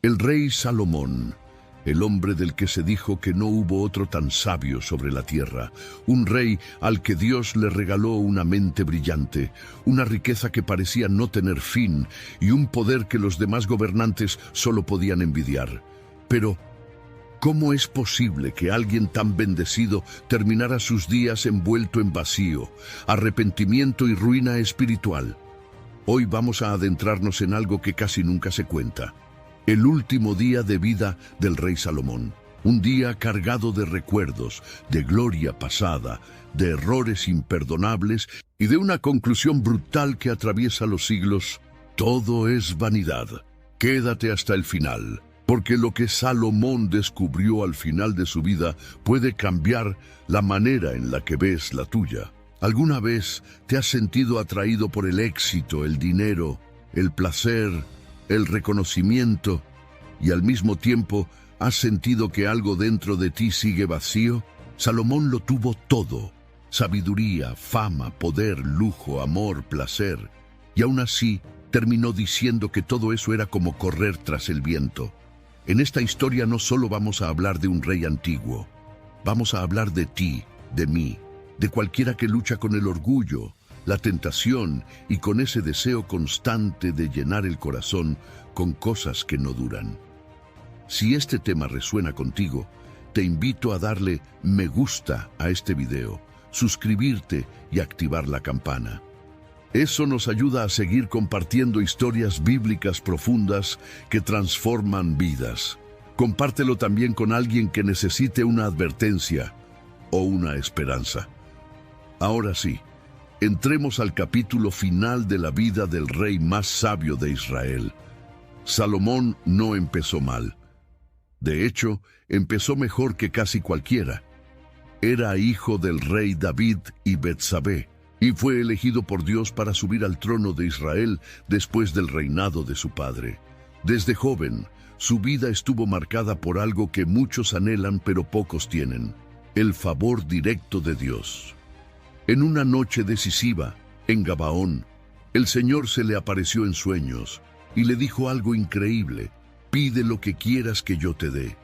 El rey Salomón, el hombre del que se dijo que no hubo otro tan sabio sobre la tierra, un rey al que Dios le regaló una mente brillante, una riqueza que parecía no tener fin y un poder que los demás gobernantes solo podían envidiar. Pero, ¿cómo es posible que alguien tan bendecido terminara sus días envuelto en vacío, arrepentimiento y ruina espiritual? Hoy vamos a adentrarnos en algo que casi nunca se cuenta. El último día de vida del rey Salomón. Un día cargado de recuerdos, de gloria pasada, de errores imperdonables y de una conclusión brutal que atraviesa los siglos. Todo es vanidad. Quédate hasta el final, porque lo que Salomón descubrió al final de su vida puede cambiar la manera en la que ves la tuya. ¿Alguna vez te has sentido atraído por el éxito, el dinero, el placer, el reconocimiento, y al mismo tiempo has sentido que algo dentro de ti sigue vacío? Salomón lo tuvo todo: sabiduría, fama, poder, lujo, amor, placer, y aún así terminó diciendo que todo eso era como correr tras el viento. En esta historia no solo vamos a hablar de un rey antiguo, vamos a hablar de ti, de mí, de cualquiera que lucha con el orgullo, la tentación y con ese deseo constante de llenar el corazón con cosas que no duran. Si este tema resuena contigo, te invito a darle me gusta a este video, suscribirte y activar la campana. Eso nos ayuda a seguir compartiendo historias bíblicas profundas que transforman vidas. Compártelo también con alguien que necesite una advertencia o una esperanza. Ahora sí, entremos al capítulo final de la vida del rey más sabio de Israel. Salomón no empezó mal. De hecho, empezó mejor que casi cualquiera. Era hijo del rey David y Betsabé, y fue elegido por Dios para subir al trono de Israel después del reinado de su padre. Desde joven, su vida estuvo marcada por algo que muchos anhelan pero pocos tienen: el favor directo de Dios. En una noche decisiva, en Gabaón, el Señor se le apareció en sueños y le dijo algo increíble: pide lo que quieras que yo te dé.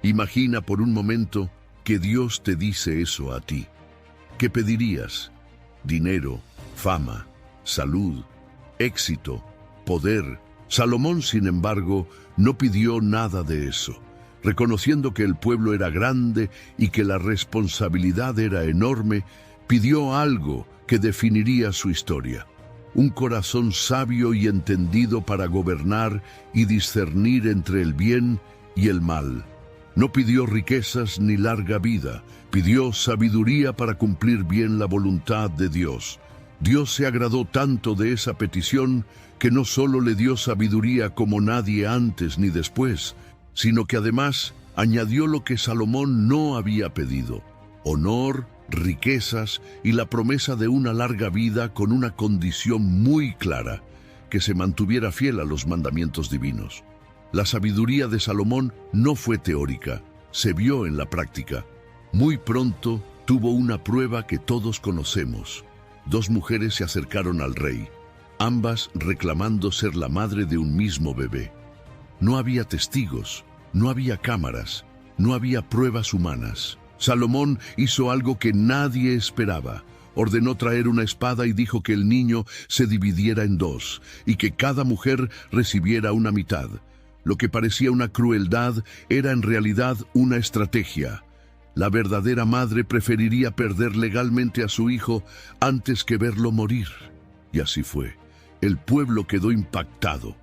Imagina por un momento que Dios te dice eso a ti. ¿Qué pedirías? Dinero, fama, salud, éxito, poder. Salomón, sin embargo, no pidió nada de eso. Reconociendo que el pueblo era grande y que la responsabilidad era enorme, pidió algo que definiría su historia: un corazón sabio y entendido para gobernar y discernir entre el bien y el mal. No pidió riquezas ni larga vida, pidió sabiduría para cumplir bien la voluntad de Dios. Dios se agradó tanto de esa petición que no solo le dio sabiduría como nadie antes ni después, sino que además añadió lo que Salomón no había pedido: honor, riquezas y la promesa de una larga vida, con una condición muy clara: que se mantuviera fiel a los mandamientos divinos. La sabiduría de Salomón no fue teórica, se vio en la práctica. Muy pronto tuvo una prueba que todos conocemos. Dos mujeres se acercaron al rey, ambas reclamando ser la madre de un mismo bebé. No había testigos, no había cámaras, no había pruebas humanas. Salomón hizo algo que nadie esperaba. Ordenó traer una espada y dijo que el niño se dividiera en dos y que cada mujer recibiera una mitad. Lo que parecía una crueldad era en realidad una estrategia. La verdadera madre preferiría perder legalmente a su hijo antes que verlo morir. Y así fue. El pueblo quedó impactado.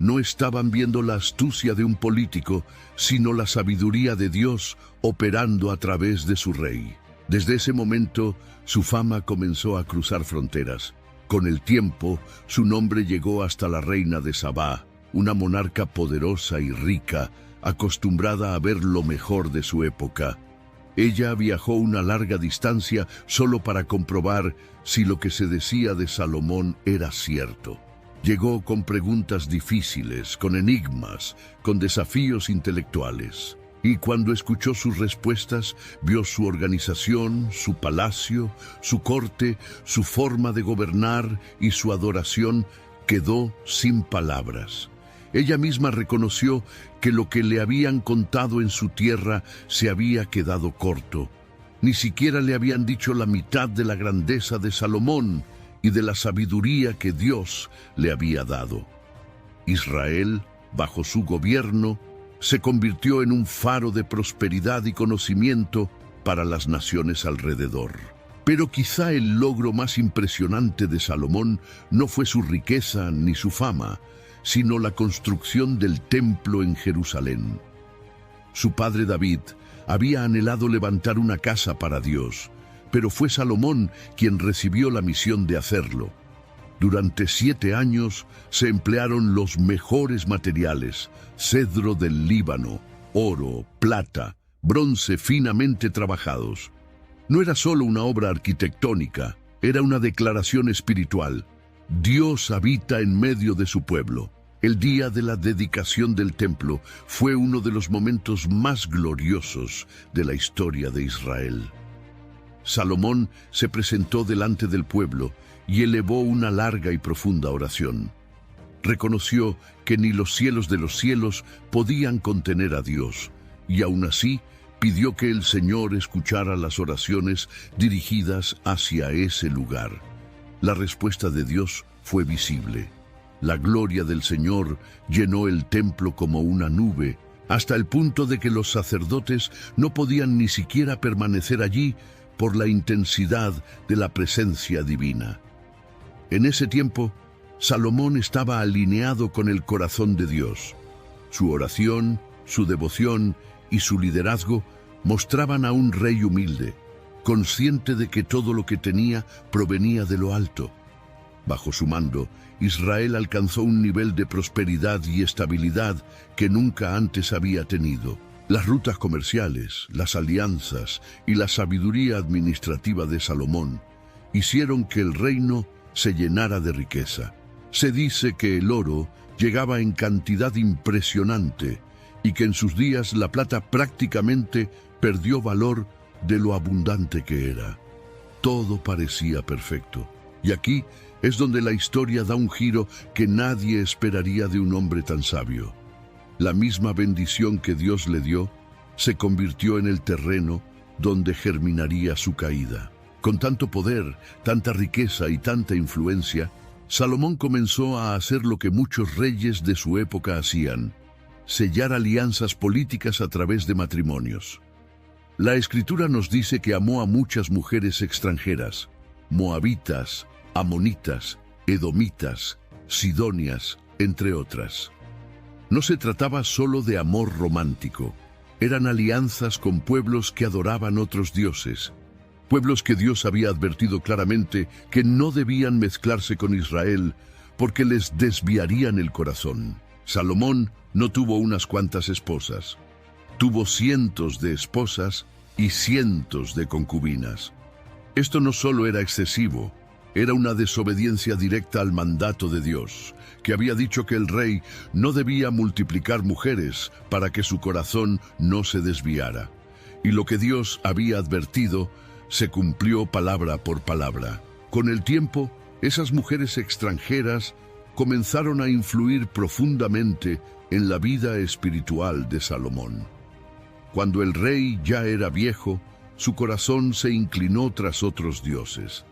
No estaban viendo la astucia de un político, sino la sabiduría de Dios operando a través de su rey. Desde ese momento, su fama comenzó a cruzar fronteras. Con el tiempo, su nombre llegó hasta la reina de Sabá, una monarca poderosa y rica, acostumbrada a ver lo mejor de su época. Ella viajó una larga distancia solo para comprobar si lo que se decía de Salomón era cierto. Llegó con preguntas difíciles, con enigmas, con desafíos intelectuales. Y cuando escuchó sus respuestas, vio su organización, su palacio, su corte, su forma de gobernar y su adoración, quedó sin palabras. Ella misma reconoció que lo que le habían contado en su tierra se había quedado corto. Ni siquiera le habían dicho la mitad de la grandeza de Salomón y de la sabiduría que Dios le había dado. Israel, bajo su gobierno, se convirtió en un faro de prosperidad y conocimiento para las naciones alrededor. Pero quizá el logro más impresionante de Salomón no fue su riqueza ni su fama, sino la construcción del templo en Jerusalén. Su padre David había anhelado levantar una casa para Dios, pero fue Salomón quien recibió la misión de hacerlo. Durante 7 años se emplearon los mejores materiales: cedro del Líbano, oro, plata, bronce finamente trabajados. No era solo una obra arquitectónica, era una declaración espiritual. Dios habita en medio de su pueblo. El día de la dedicación del templo fue uno de los momentos más gloriosos de la historia de Israel. Salomón se presentó delante del pueblo y elevó una larga y profunda oración. Reconoció que ni los cielos de los cielos podían contener a Dios, y aún así pidió que el Señor escuchara las oraciones dirigidas hacia ese lugar. La respuesta de Dios fue visible. La gloria del Señor llenó el templo como una nube, hasta el punto de que los sacerdotes no podían ni siquiera permanecer allí por la intensidad de la presencia divina. En ese tiempo, Salomón estaba alineado con el corazón de Dios. Su oración, su devoción y su liderazgo mostraban a un rey humilde, consciente de que todo lo que tenía provenía de lo alto. Bajo su mando, Israel alcanzó un nivel de prosperidad y estabilidad que nunca antes había tenido. Las rutas comerciales, las alianzas y la sabiduría administrativa de Salomón hicieron que el reino se llenara de riqueza. Se dice que el oro llegaba en cantidad impresionante y que en sus días la plata prácticamente perdió valor de lo abundante que era. Todo parecía perfecto. Y aquí es donde la historia da un giro que nadie esperaría de un hombre tan sabio. La misma bendición que Dios le dio se convirtió en el terreno donde germinaría su caída. Con tanto poder, tanta riqueza y tanta influencia, Salomón comenzó a hacer lo que muchos reyes de su época hacían: sellar alianzas políticas a través de matrimonios. La Escritura nos dice que amó a muchas mujeres extranjeras: moabitas, amonitas, edomitas, sidonias, entre otras. No se trataba solo de amor romántico, eran alianzas con pueblos que adoraban otros dioses, pueblos que Dios había advertido claramente que no debían mezclarse con Israel porque les desviarían el corazón. Salomón no tuvo unas cuantas esposas, tuvo cientos de esposas y cientos de concubinas. Esto no solo era excesivo, era una desobediencia directa al mandato de Dios, que había dicho que el rey no debía multiplicar mujeres para que su corazón no se desviara. Y lo que Dios había advertido se cumplió palabra por palabra. Con el tiempo, esas mujeres extranjeras comenzaron a influir profundamente en la vida espiritual de Salomón. Cuando el rey ya era viejo, su corazón se inclinó tras otros dioses.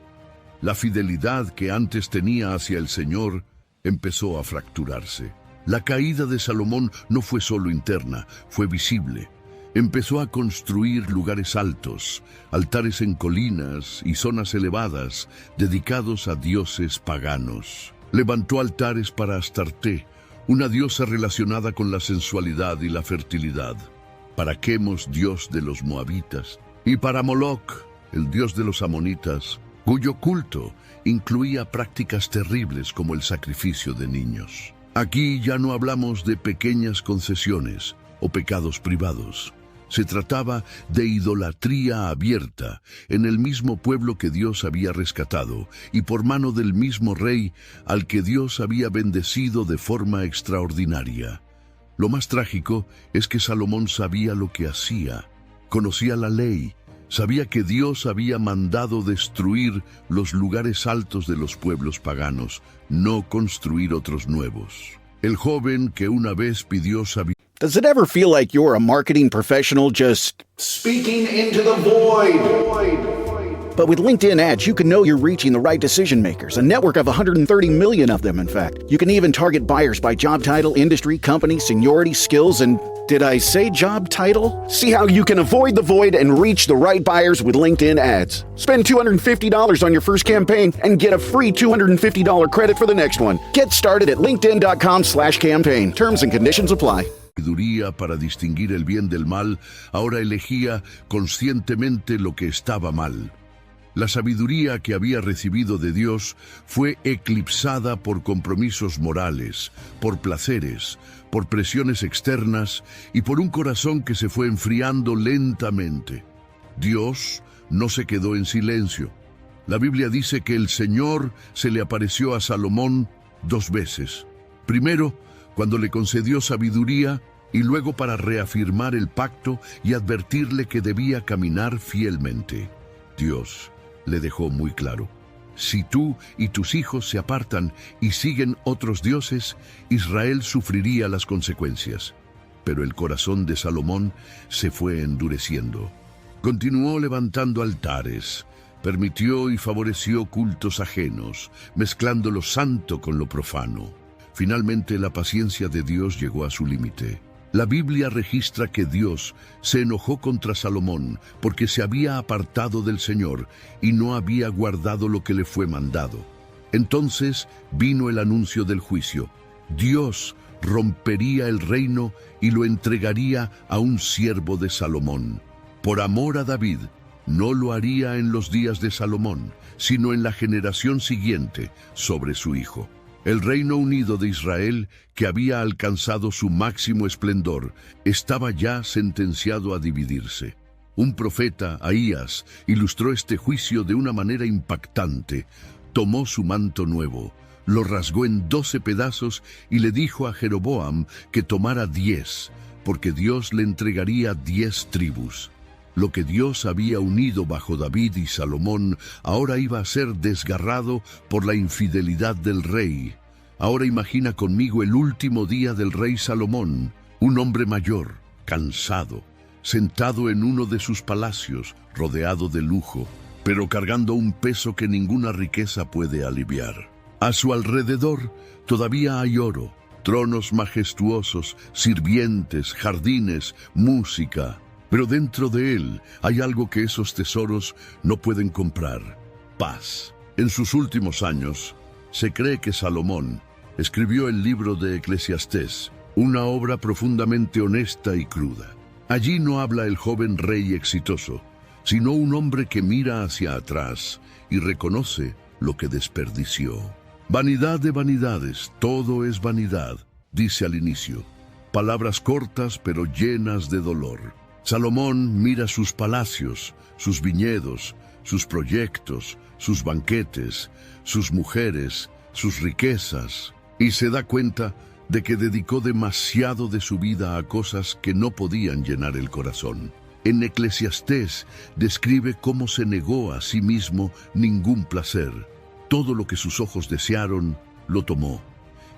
La fidelidad que antes tenía hacia el Señor empezó a fracturarse. La caída de Salomón no fue solo interna, fue visible. Empezó a construir lugares altos, altares en colinas y zonas elevadas dedicados a dioses paganos. Levantó altares para Astarte, una diosa relacionada con la sensualidad y la fertilidad, para Quemos, dios de los moabitas, y para Moloc, el dios de los amonitas, cuyo culto incluía prácticas terribles como el sacrificio de niños. Aquí ya no hablamos de pequeñas concesiones o pecados privados. Se trataba de idolatría abierta en el mismo pueblo que Dios había rescatado y por mano del mismo rey al que Dios había bendecido de forma extraordinaria. Lo más trágico es que Salomón sabía lo que hacía, conocía la ley, sabía que Dios había mandado destruir los lugares altos de los pueblos paganos, no construir otros nuevos. el joven que una vez pidió sabiduría. Does it ever feel like you're a marketing professional just speaking into the void? But with LinkedIn ads, you can know you're reaching the right decision makers, a network of 130 million of them, in fact. You can even target buyers by job title, industry, company, seniority, skills, and did I say job title? See how you can avoid the void and reach the right buyers with LinkedIn ads. Spend $250 on your first campaign and get a free $250 credit for the next one. Get started at linkedin.com/campaign. Terms and conditions apply. Sabiduría para distinguir el bien del mal, ahora elegía conscientemente lo que estaba mal. La sabiduría que había recibido de Dios fue eclipsada por compromisos morales, por placeres, por presiones externas y por un corazón que se fue enfriando lentamente. Dios no se quedó en silencio. La Biblia dice que el Señor se le apareció a Salomón 2 veces. Primero, cuando le concedió sabiduría, y luego para reafirmar el pacto y advertirle que debía caminar fielmente. Dios le dejó muy claro: si tú y tus hijos se apartan y siguen otros dioses, Israel sufriría las consecuencias. Pero el corazón de Salomón se fue endureciendo. Continuó levantando altares, permitió y favoreció cultos ajenos, mezclando lo santo con lo profano. Finalmente, la paciencia de Dios llegó a su límite. La Biblia registra que Dios se enojó contra Salomón porque se había apartado del Señor y no había guardado lo que le fue mandado. Entonces vino el anuncio del juicio. Dios rompería el reino y lo entregaría a un siervo de Salomón. Por amor a David, no lo haría en los días de Salomón, sino en la generación siguiente sobre su hijo. El Reino Unido de Israel, que había alcanzado su máximo esplendor, estaba ya sentenciado a dividirse. Un profeta, Ahías, ilustró este juicio de una manera impactante. Tomó su manto nuevo, lo rasgó en 12 pedazos y le dijo a Jeroboam que tomara 10, porque Dios le entregaría 10 tribus. Lo que Dios había unido bajo David y Salomón ahora iba a ser desgarrado por la infidelidad del rey. Ahora imagina conmigo el último día del rey Salomón, un hombre mayor, cansado, sentado en uno de sus palacios, rodeado de lujo, pero cargando un peso que ninguna riqueza puede aliviar. A su alrededor todavía hay oro, tronos majestuosos, sirvientes, jardines, música. Pero dentro de él hay algo que esos tesoros no pueden comprar: paz. En sus últimos años, se cree que Salomón escribió el libro de Eclesiastés, una obra profundamente honesta y cruda. Allí no habla el joven rey exitoso, sino un hombre que mira hacia atrás y reconoce lo que desperdició. Vanidad de vanidades, todo es vanidad, dice al inicio. Palabras cortas pero llenas de dolor. Salomón mira sus palacios, sus viñedos, sus proyectos, sus banquetes, sus mujeres, sus riquezas, y se da cuenta de que dedicó demasiado de su vida a cosas que no podían llenar el corazón. En Eclesiastés describe cómo se negó a sí mismo ningún placer. Todo lo que sus ojos desearon, lo tomó.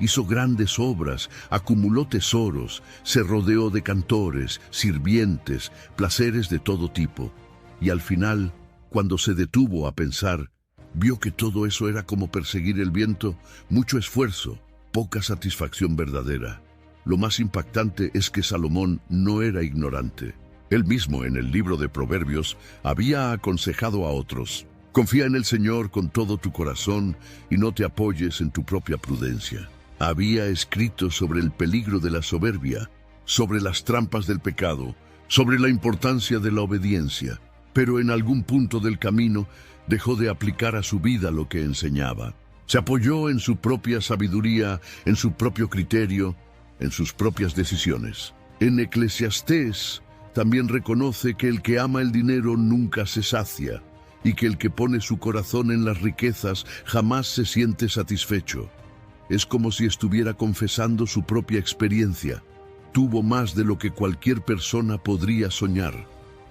Hizo grandes obras, acumuló tesoros, se rodeó de cantores, sirvientes, placeres de todo tipo. Y al final, cuando se detuvo a pensar, vio que todo eso era como perseguir el viento, mucho esfuerzo, poca satisfacción verdadera. Lo más impactante es que Salomón no era ignorante. Él mismo, en el libro de Proverbios, había aconsejado a otros: confía en el Señor con todo tu corazón y no te apoyes en tu propia prudencia. Había escrito sobre el peligro de la soberbia, sobre las trampas del pecado, sobre la importancia de la obediencia, pero en algún punto del camino dejó de aplicar a su vida lo que enseñaba. Se apoyó en su propia sabiduría, en su propio criterio, en sus propias decisiones. En Eclesiastés también reconoce que el que ama el dinero nunca se sacia y que el que pone su corazón en las riquezas jamás se siente satisfecho. Es como si estuviera confesando su propia experiencia. Tuvo más de lo que cualquier persona podría soñar,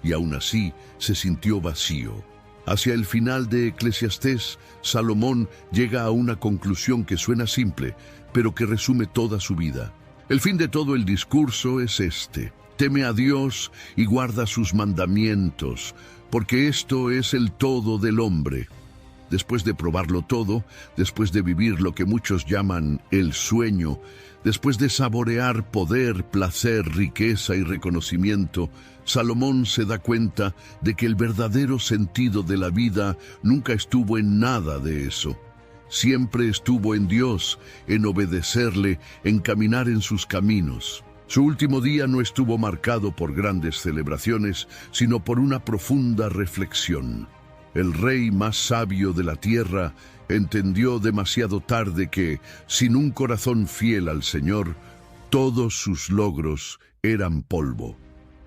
y aún así se sintió vacío. Hacia el final de Eclesiastés, Salomón llega a una conclusión que suena simple, pero que resume toda su vida. El fin de todo el discurso es este: teme a Dios y guarda sus mandamientos, porque esto es el todo del hombre. Después de probarlo todo, después de vivir lo que muchos llaman el sueño, después de saborear poder, placer, riqueza y reconocimiento, Salomón se da cuenta de que el verdadero sentido de la vida nunca estuvo en nada de eso. Siempre estuvo en Dios, en obedecerle, en caminar en sus caminos. Su último día no estuvo marcado por grandes celebraciones, sino por una profunda reflexión. El rey más sabio de la tierra entendió demasiado tarde que, sin un corazón fiel al Señor, todos sus logros eran polvo.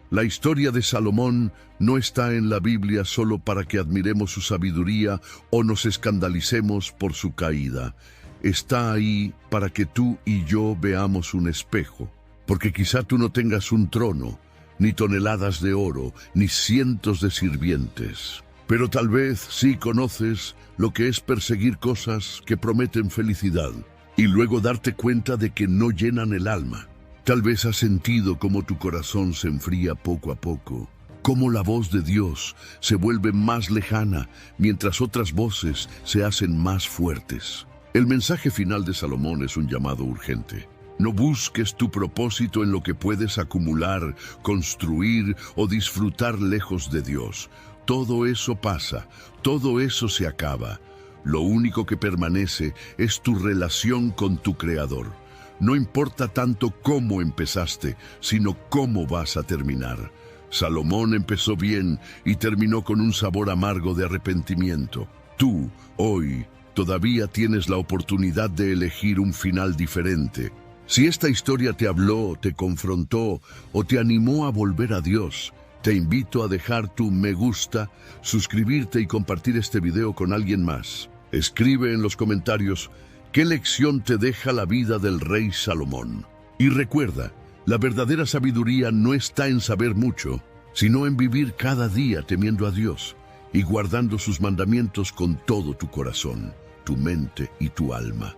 La historia de Salomón no está en la Biblia solo para que admiremos su sabiduría o nos escandalicemos por su caída. Está ahí para que tú y yo veamos un espejo, porque quizá tú no tengas un trono, ni toneladas de oro, ni cientos de sirvientes. Pero tal vez sí conoces lo que es perseguir cosas que prometen felicidad y luego darte cuenta de que no llenan el alma. Tal vez has sentido cómo tu corazón se enfría poco a poco, cómo la voz de Dios se vuelve más lejana mientras otras voces se hacen más fuertes. El mensaje final de Salomón es un llamado urgente. No busques tu propósito en lo que puedes acumular, construir o disfrutar lejos de Dios. Todo eso pasa, todo eso se acaba. Lo único que permanece es tu relación con tu Creador. No importa tanto cómo empezaste, sino cómo vas a terminar. Salomón empezó bien y terminó con un sabor amargo de arrepentimiento. Tú, hoy, todavía tienes la oportunidad de elegir un final diferente. Si esta historia te habló, te confrontó o te animó a volver a Dios, te invito a dejar tu me gusta, suscribirte y compartir este video con alguien más. Escribe en los comentarios qué lección te deja la vida del rey Salomón. Y recuerda, la verdadera sabiduría no está en saber mucho, sino en vivir cada día temiendo a Dios y guardando sus mandamientos con todo tu corazón, tu mente y tu alma.